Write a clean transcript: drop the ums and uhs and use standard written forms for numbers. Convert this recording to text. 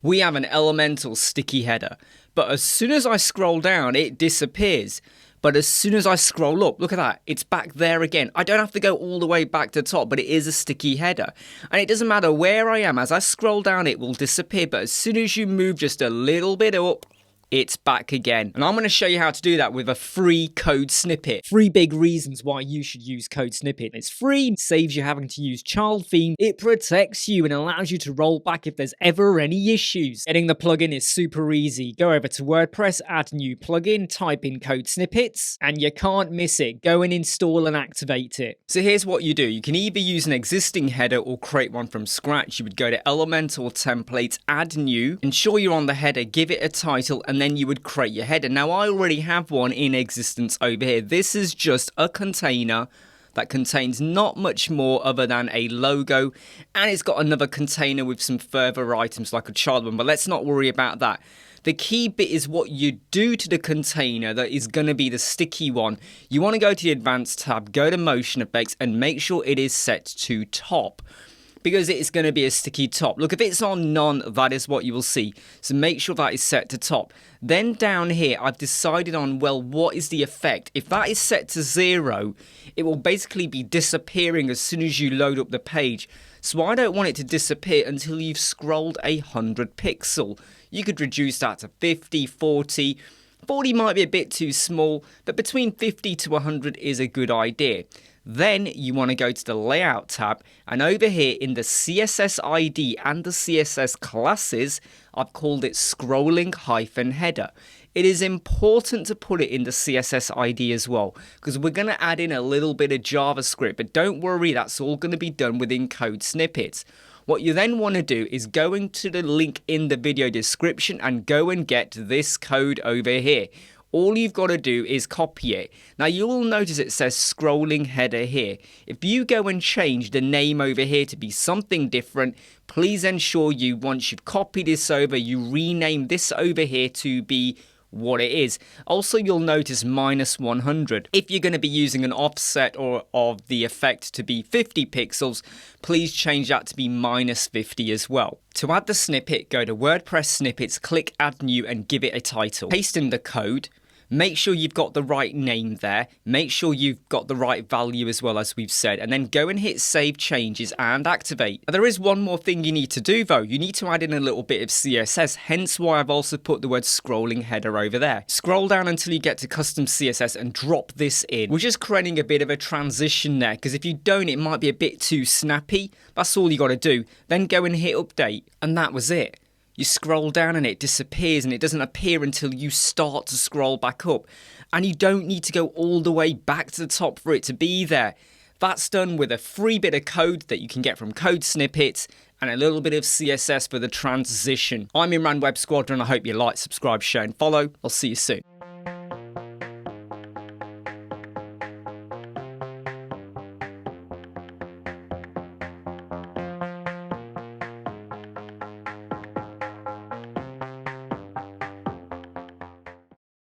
we have an elemental sticky header. But as soon as I scroll down, it disappears. But as soon as I scroll up, look at that, it's back there again. I don't have to go all the way back to the top, but it is a sticky header. And it doesn't matter where I am, as I scroll down, it will disappear. But as soon as you move just a little bit up, it's back again. And I'm going to show you how to do that with a free code snippet. 3 big reasons why you should use code snippet. It's free, it saves you having to use child theme, it protects you and allows you to roll back if there's ever any issues. Getting the plugin is super easy. Go over to WordPress, add new plugin, type in code snippets, and you can't miss it. Go and install and activate it. So here's what you do. You can either use an existing header or create one from scratch. You would go to Elementor templates, add new, ensure you're on the header, give it a title, and then you would create your header. Now I already have one in existence over here. This is just a container that contains not much more other than a logo, and it's got another container with some further items like a child one, but let's not worry about that. The key bit is what you do to the container that is going to be the sticky one. You want to go to the advanced tab, go to motion effects, and make sure it is set to top, because it is going to be a sticky top. Look, if it's on none, that is what you will see. So make sure that is set to top. Then down here, I've decided on, well, what is the effect? If that is set to 0, it will basically be disappearing as soon as you load up the page. So I don't want it to disappear until you've scrolled 100 pixel. You could reduce that to 50, 40. 40 might be a bit too small, but between 50 to 100 is a good idea. Then you want to go to the Layout tab, and over here in the CSS ID and the CSS classes, I've called it scrolling header. It is important to put it in the CSS ID as well, because we're going to add in a little bit of JavaScript, but don't worry, that's all going to be done within code snippets. What you then want to do is go into the link in the video description and go and get this code over here. All you've got to do is copy it. Now you'll notice it says scrolling header here. If you go and change the name over here to be something different, please ensure you, once you've copied this over, you rename this over here to be what it is. Also, you'll notice -100. If you're going to be using an offset or of the effect to be 50 pixels, please change that to be -50 as well. To add the snippet, go to WordPress snippets, click add new and give it a title. Paste in the code. Make sure you've got the right name there. Make sure you've got the right value as well, as we've said. And then go and hit save changes and activate. Now, there is one more thing you need to do though. You need to add in a little bit of CSS, hence why I've also put the word scrolling header over there. Scroll down until you get to custom CSS and drop this in. We're just creating a bit of a transition there, because if you don't, it might be a bit too snappy. That's all you got to do. Then go and hit update, and that was it. You scroll down and it disappears, and it doesn't appear until you start to scroll back up. And you don't need to go all the way back to the top for it to be there. That's done with a free bit of code that you can get from Code Snippets and a little bit of CSS for the transition. I'm Imran Web Squadron. I hope you like, subscribe, share and follow. I'll see you soon.